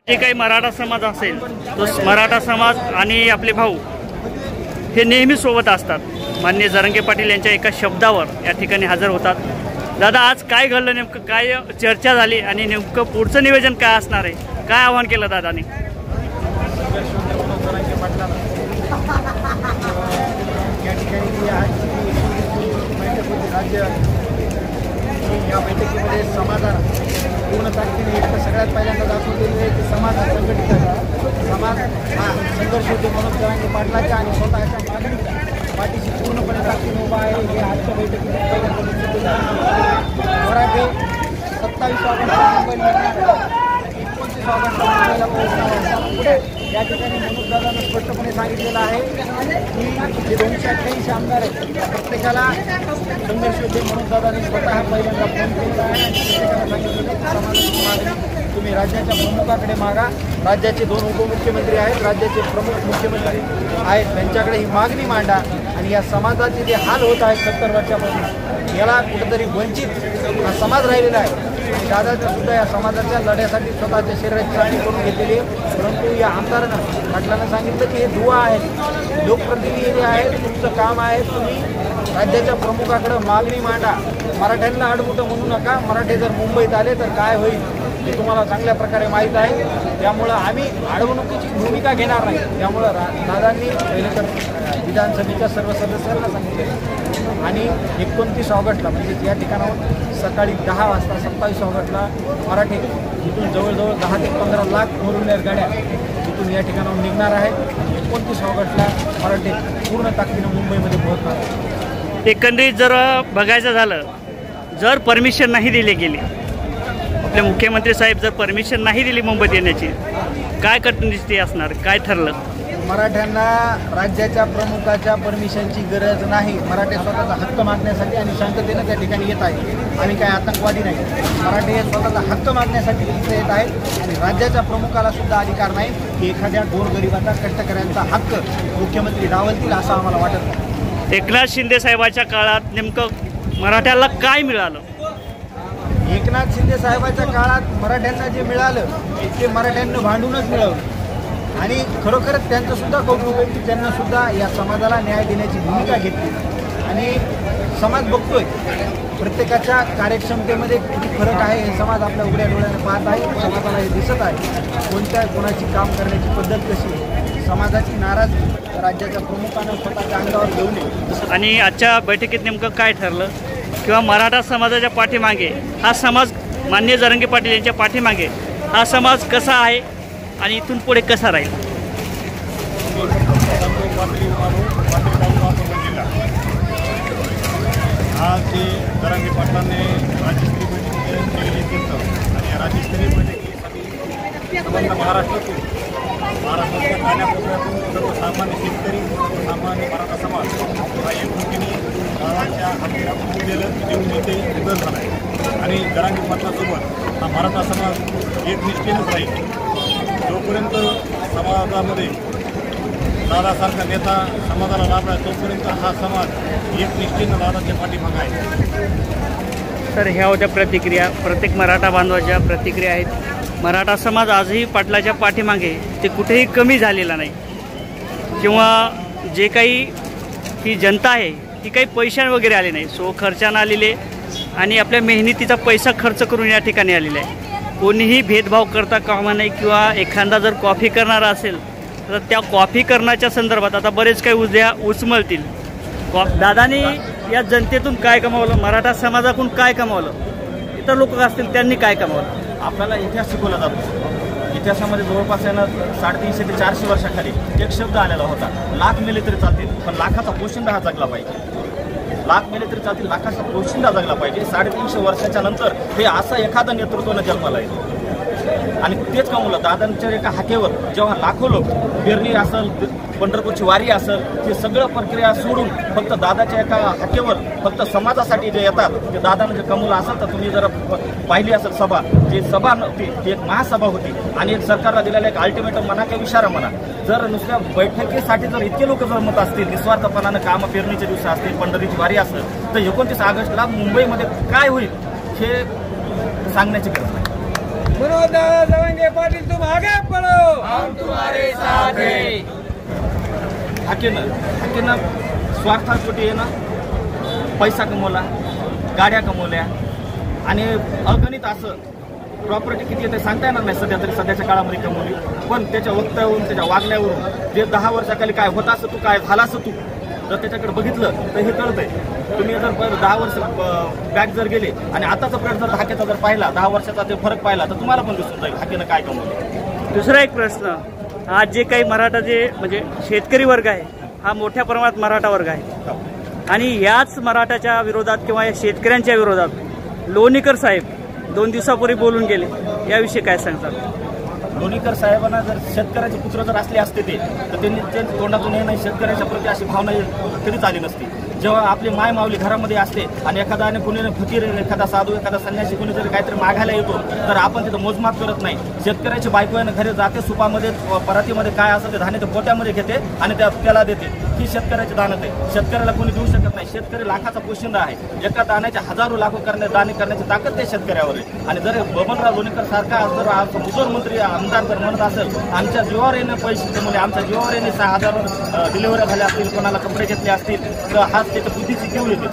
जे काही मराठा समाज असेल तो मराठा समाज आणि आपले भाऊ हे नेहमी सोबत असतात। माननीय जरांगे पाटील यांच्या एका शब्दावर या ठिकाणी हजर होतात। दादा, आज काय घडलं, नेमकं काय चर्चा झाली आणि नेमकं पुढचं नियोजन काय असणार आहे, काय आवाहन केलं दादानी? या बैठकीमध्ये समाधान पूर्ण ताकदीने एक तर सगळ्यात पहिल्यांदा दाखवून दिलेलं आहे की समाज हा संघटित आहे, समाज हा संघर्ष होते म्हणून जरांगे पाटलाच्या आणि स्वतःच्या मागणीच्या पाठीशी पूर्णपणे ताकदीने उभा आहे। हे आजच्या बैठकीमध्ये पहिल्यांदा मराठे 27 ऑगस्ट मुंबईला 29 ऑगस्ट मुंबईला पोहोचणार पुढे या ठिकाणी मनोजदादांनी स्पष्टपणे सांगितलेलं आहे की जे 288 आमदार आहेत प्रत्येकाला संघर्ष होते। मनोजदादांनी स्वतः पहिल्यांदा फोन केलेला आहे आणि प्रत्येकाला सांगितलं की समाजाची मागणी तुम्ही राज्याच्या प्रमुखाकडे मागा। राज्याचे 2 उपमुख्यमंत्री आहेत, राज्याचे प्रमुख मुख्यमंत्री आहेत, त्यांच्याकडे ही मागणी मांडा आणि या समाजाचे जे हाल होत आहेत 70 वर्षापासून याला कुठेतरी वंचित हा समाज राहिलेला आहे। दादाचं सुद्धा या समाजाच्या लढ्यासाठी स्वतःच्या शरीराची चाचणी करून घेतलेली आहे, परंतु या आमदारांना पाटलांना सांगितलं की हे दुवा आहेत, लोकप्रतिनिधी आहेत, तुमचं काम आहे तुम्ही राज्याच्या प्रमुखाकडे मागणी मांडा, मराठ्यांना आडमुठं म्हणू नका। मराठे जर मुंबईत आले तर काय होईल हे तुम्हाला चांगल्या प्रकारे माहीत आहे, त्यामुळं आम्ही अडवणुकीची भूमिका घेणार नाही। त्यामुळं दादांनी पहिले तर विधानसभेच्या सर्व सदस्यांना सांगितलं आणि 29 ऑगस्टला म्हणजे या ठिकाणाहून सकाळी 10 वाजता 27 ऑगस्टला मराठे इथून जवळजवळ 10 ते 15 लाख फोर व्हीलर गाड्या इथून या ठिकाणाहून निघणार आहेत। 29 ऑगस्टला मराठे पूर्ण ताकदीनं मुंबईमध्ये पोहोचणार आहेत। एकंदरीत जर बघायचं झालं, जर परमिशन नाही दिली गेली, आपले मुख्यमंत्री साहेब जर परमिशन नाही दिली मुंबईत येण्याची, काय कटनीती असणार, काय ठरलं? मराठ्यांना राज्याच्या प्रमुखाच्या परमिशनची गरज नाही। मराठे स्वतःचा हक्क मागण्यासाठी आणि शांततेनं त्या ठिकाणी येत आहेत। आम्ही काय आतंकवादी नाही, मराठे हे स्वतःचा हक्क मागण्यासाठी तिथे येत आहेत आणि राज्याच्या प्रमुखाला सुद्धा अधिकार नाही की एखाद्या गोरगरिबाचा कष्टकऱ्यांचा हक्क मुख्यमंत्री डावलतील असं आम्हाला वाटत नाही। एकनाथ शिंदे साहेबांच्या काळात नेमकं मराठ्याला काय मिळालं? एकनाथ शिंदे साहेबांच्या काळात मराठ्यांना जे मिळालं ते मराठ्यांना भांडूनच मिळवलं आणि खरोखरच त्यांचं सुद्धा कौतुक आहे की त्यांना सुद्धा या समाजाला न्याय देण्याची भूमिका घेतली आणि समाज बघतोय प्रत्येकाच्या कार्यक्षमतेमध्ये किती फरक आहे हे समाज आपल्या उघड्या डोळ्याने पाहत आहे। समाजाला हे दिसत आहे कोणाची काम करण्याची पद्धत कशी आहे। समाजाची नाराजगी राज्याच्या प्रमुखानं स्वतःच्या अंगावर घेऊ नये। आणि आजच्या बैठकीत नेमकं काय ठरलं किंवा मराठा समाजाच्या पाठीमागे हा समाज माननीय जरांगे पाटील यांच्या पाठीमागे हा समाज कसा आहे आणि इथून पुढे कसा राहील? आज ते जरांगे पाटलांनी राज्यस्तरीय बैठकीमध्ये केलं आणि या राज्यस्तरीय बैठकीसाठी संबंध महाराष्ट्रातून कानाकोपऱ्यातून सर्वसामान्य शेतकरी सर्वसामान्य मराठा समाज हा एकमुखीने गावाच्या हाती देऊन इथे हजर झाला आहे आणि जरांगे पाटलासोबत हा मराठा समाज एकनिष्ठेनंच राहील। जोपर्यंत समाजामध्ये दादासारखा नेता समाजाला लाभला तोपर्यंत हा समाज एकनिष्ठेनं दादाच्या पाठीमागे आहे। तर ह्या होत्या प्रतिक्रिया, प्रत्येक मराठा बांधवाच्या प्रतिक्रिया आहेत। मराठा समाज आजही पाटलाच्या पाठीमागे ते कुठेही कमी झालेला नाही किंवा जे काही ही जनता आहे ती काही पैशां वगैरे आले नाही, सो खर्चानं आलेले आणि आपल्या मेहनतीचा पैसा खर्च करून या ठिकाणी आलेले आहे। कोणीही भेदभाव करता कामा नाही किंवा एखादा जर कॉफी करणारा असेल तर त्या कॉफी करण्याच्या संदर्भात आता बरेच काही उद्या उचमळतील। दादानी या जनतेतून काय कमावलं, मराठा समाजाकडून काय कमावलं, इतर लोक असतील त्यांनी काय कमावलं? आपल्याला इतिहास शिकवला जातो। इतिहासामध्ये जवळपास यानं 350 ते 400 वर्षाखाली एक शब्द आलेला होता, लाख मेले तरी चालतील पण लाखाचा पोशिंदा हा जगला पाहिजे। लाख मेले तरी चालतील, लाखाचा पोशिंदा जगला पाहिजे। 350 वर्षाच्या नंतर हे असं एखादं नेतृत्वानं जन्माला येईल आणि तेच कमवलं। दादांच्या एका हाकेवर जेव्हा लाखो लोक पेरणी असेल, पंढरपूरची वारी असेल, हे सगळं प्रक्रिया सोडून फक्त दादाच्या एका हाकेवर फक्त समाजासाठी जे येतात ते दादानं जे कमवलं असेल तर तुम्ही जर पाहिली असेल सभा, जी सभा नव्हती ती एक महासभा होती आणि एक सरकारला दिलेला एक अल्टिमेटम म्हणा किंवा इशारा म्हणा, जर नुसत्या बैठकीसाठी जर इतके लोक जर मत असतील, निस्वार्थपणानं कामं पेरणीचे दिवस असतील, पंढरीची वारी असेल तर 29 ऑगस्टला मुंबईमध्ये काय होईल हे सांगण्याची गरज नाही। मनोज दादा जरांगे पाटील तुम आगे हाकेनं स्वार्थापोटी येणं, पैसा कमवला, गाड्या कमवल्या आणि अगणित असं प्रॉपर्टी किती आहे ते सांगता येणार नाही सध्या तरी सध्याच्या काळामध्ये कमवली. पण त्याच्या वक्तव्यावरून त्याच्या वागण्यावरून जे 10 वर्षाखाली काय होत असं तू काय झाला असं तू जर त्याच्याकडे बघितलं तर हे कळतंय. तुम्ही जर 10 वर्ष बॅक जर गेले आणि आताचा प्रयत्न जर हाकेचा जर पाहिला 10 वर्षाचा ते फरक पाहिला तर तुम्हाला पण दिसून जाईल हाकेनं काय कमवलं. दुसरा एक प्रश्न, आज जे काही मराठा जे म्हणजे शेतकरी वर्ग आहे हा मोठ्या प्रमाणात मराठा वर्ग आहे आणि याच मराठाच्या विरोधात किंवा या शेतकऱ्यांच्या विरोधात लोणीकर साहेब 2 दिवसापूर्वी बोलून गेले, याविषयी काय सांगतात? लोणीकर साहेबांना जर शेतकऱ्याचे पुत्र जर असले असते ते तर त्यांनी ते तोंडातून येणं शेतकऱ्याच्या प्रती अशी भावना कधीच आली नसती. जेव्हा आपली माय माऊली घरामध्ये असते आणि एखाद्याने कोणी फकीर एखादा साधू एखादा संन्यासी कोणी जरी काहीतरी मागायला येतो तर आपण तिथं मोजमाप करत नाही. शेतकऱ्याची बायको आहे घरी जाते, सुपामध्ये परातीमध्ये काय असं ते धान्य ते पोट्यामध्ये घेते आणि त्याला देते. ही शेतकऱ्याची दानत आहे. शेतकऱ्याला कोणी देऊ शकत नाही. शेतकरी लाखाचा पोशिंदा आहे. एका दाण्याच्या हजारो लाखो दाने करण्याची ताकद ते शेतकऱ्यावर आहे. आणि जर बबनराव लोणीकर सारखा जर मुजोर मंत्री आमदार जर म्हणत असेल आमच्या जीवावर येणं पैसे कमवले, आमच्या जीवावर येणे 6,000 डिलिव्हऱ्या झाल्या असतील, कोणाला कपडे घेतले असतील तर हाच त्याच्या बुद्धीची घेऊन येते.